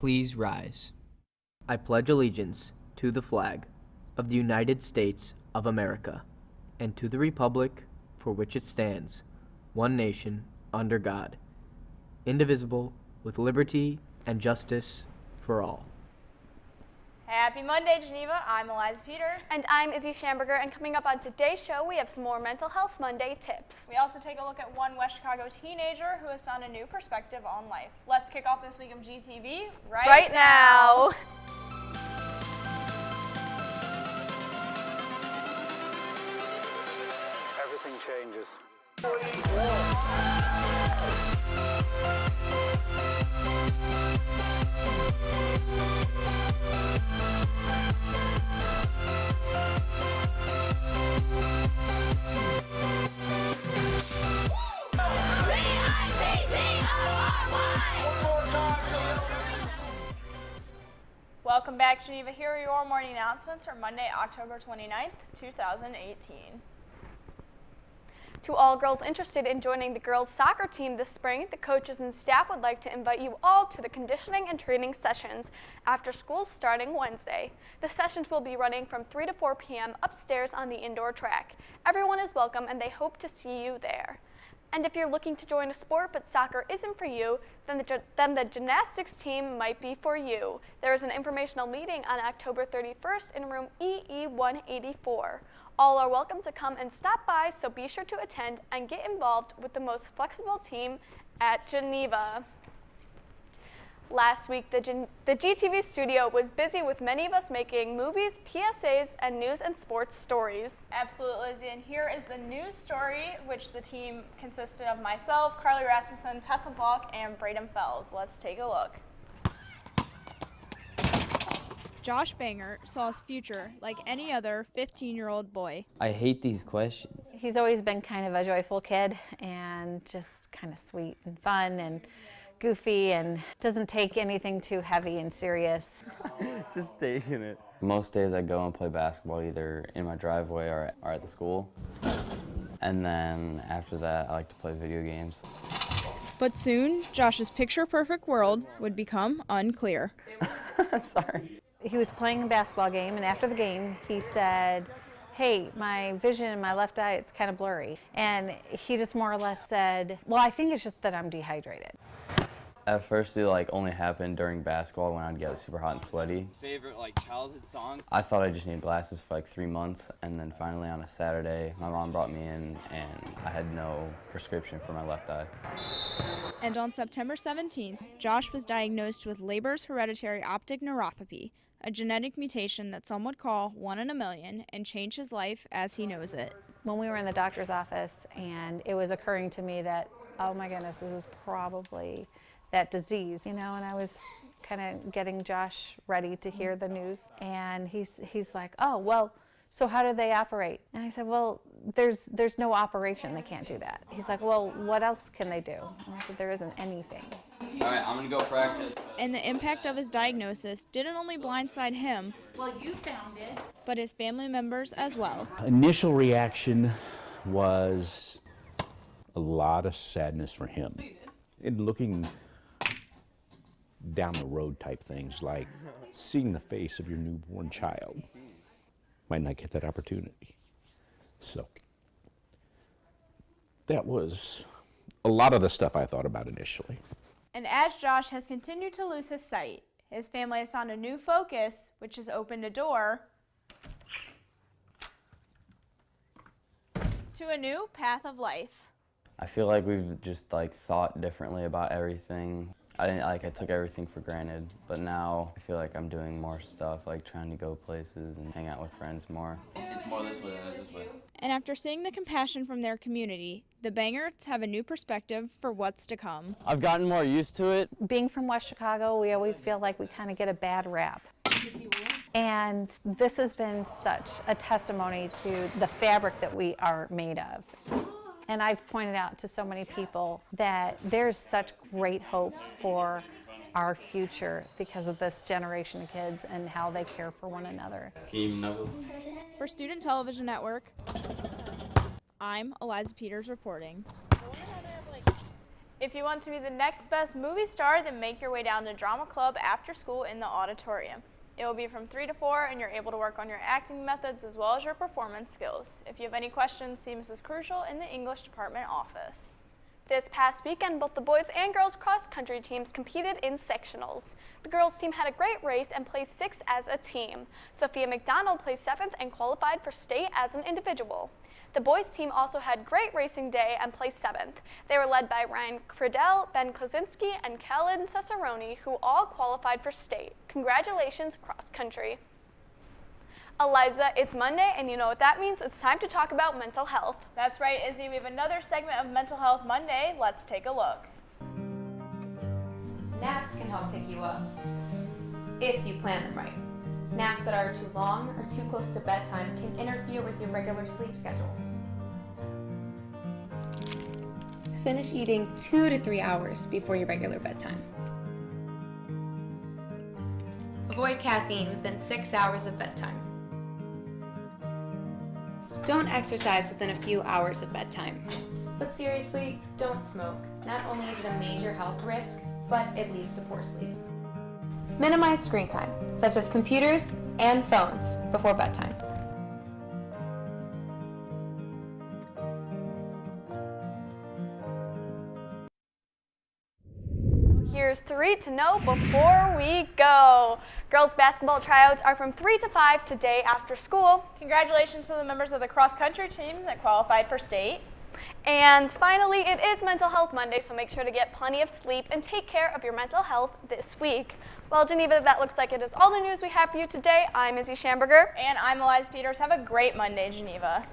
Please rise. I pledge allegiance to the flag of the United States of America and to the republic for which it stands, one nation, under God, indivisible, with liberty and justice for all. Happy Monday, Geneva. I'm Eliza Peters. And I'm Izzy Schamberger, and coming up on today's show, we have some more Mental Health Monday tips. We also take a look at one West Chicago teenager who has found a new perspective on life. Let's kick off this week of GTV right now. Everything changes. Welcome back, Geneva. Here are your morning announcements for Monday, October 29th, 2018. To all girls interested in joining the girls' soccer team this spring, the coaches and staff would like to invite you all to the conditioning and training sessions after school starting Wednesday. The sessions will be running from 3 to 4 p.m. upstairs on the indoor track. Everyone is welcome, and they hope to see you there. And if you're looking to join a sport but soccer isn't for you, then the gymnastics team might be for you. There is an informational meeting on October 31st in room EE184. All are welcome to come and stop by, so be sure to attend and get involved with the most flexible team at Geneva. Last week, the GTV studio was busy with many of us making movies, PSAs, and news and sports stories. Absolutely, Lizzie. And here is the news story, which the team consisted of myself, Carly Rasmussen, Tessa Block, and Braden Fells. Let's take a look. Josh Banger saw his future like any other 15-year-old boy. I hate these questions. He's always been kind of a joyful kid and just kind of sweet and fun and goofy and doesn't take anything too heavy and serious. Just taking it. Most days I go and play basketball either in my driveway or at the school. And then after that I like to play video games. But soon, Josh's picture-perfect world would become unclear. I'm sorry. He was playing a basketball game, and after the game he said, "Hey, my vision in my left eye, it's kind of blurry." And he just more or less said, "Well, I think it's just that I'm dehydrated." At first it only happened during basketball when I'd get super hot and sweaty. Favorite childhood song? I thought I just needed glasses for 3 months, and then finally on a Saturday my mom brought me in and I had no prescription for my left eye. And on September 17th, Josh was diagnosed with Leber's hereditary optic neuropathy, a genetic mutation that some would call 1 in a million, and changed his life as he knows it. When we were in the doctor's office and it was occurring to me that, oh my goodness, this is probably that disease, and I was kind of getting Josh ready to hear the news, and he's like, "Oh, well, so how do they operate?" And I said, "Well, there's no operation, they can't do that." He's like, "Well, what else can they do?" And I said, "There isn't anything." All right, I'm gonna go practice. And the impact of his diagnosis didn't only blindside him, well, you found it, but his family members as well. Initial reaction was a lot of sadness for him. And looking down the road type things, like seeing the face of your newborn child. Might not get that opportunity. So that was a lot of the stuff I thought about initially. And as Josh has continued to lose his sight, his family has found a new focus, which has opened a door to a new path of life. I feel like we've just thought differently about everything. I took everything for granted, but now I feel like I'm doing more stuff, trying to go places and hang out with friends more. It's more this way than it is this way. And after seeing the compassion from their community, the Bangers have a new perspective for what's to come. I've gotten more used to it. Being from West Chicago, we always feel like we kind of get a bad rap. And this has been such a testimony to the fabric that we are made of. And I've pointed out to so many people that there's such great hope for our future because of this generation of kids and how they care for one another. For Student Television Network, I'm Eliza Peters reporting. If you want to be the next best movie star, then make your way down to drama club after school in the auditorium. It will be from 3 to 4, and you're able to work on your acting methods as well as your performance skills. If you have any questions, see Mrs. Crucial in the English department office. This past weekend, both the boys and girls cross-country teams competed in sectionals. The girls team had a great race and placed 6th as a team. Sophia McDonald placed 7th and qualified for state as an individual. The boys team also had great racing day and placed 7th. They were led by Ryan Credell, Ben Klasinski, and Kellen Cesaroni, who all qualified for state. Congratulations, cross-country. Eliza, it's Monday, and you know what that means. It's time to talk about mental health. That's right, Izzy. We have another segment of Mental Health Monday. Let's take a look. Naps can help pick you up, if you plan them right. Naps that are too long or too close to bedtime can interfere with your regular sleep schedule. Finish eating 2 to 3 hours before your regular bedtime. Avoid caffeine within 6 hours of bedtime. Don't exercise within a few hours of bedtime. But seriously, don't smoke. Not only is it a major health risk, but it leads to poor sleep. Minimize screen time, such as computers and phones, before bedtime. Here's 3 to know before we go. Girls basketball tryouts are from 3 to 5 today after school. Congratulations to the members of the cross-country team that qualified for state. And finally, it is Mental Health Monday, so make sure to get plenty of sleep and take care of your mental health this week. Well, Geneva, that looks like it is all the news we have for you today. I'm Izzy Schamberger. And I'm Eliza Peters. Have a great Monday, Geneva.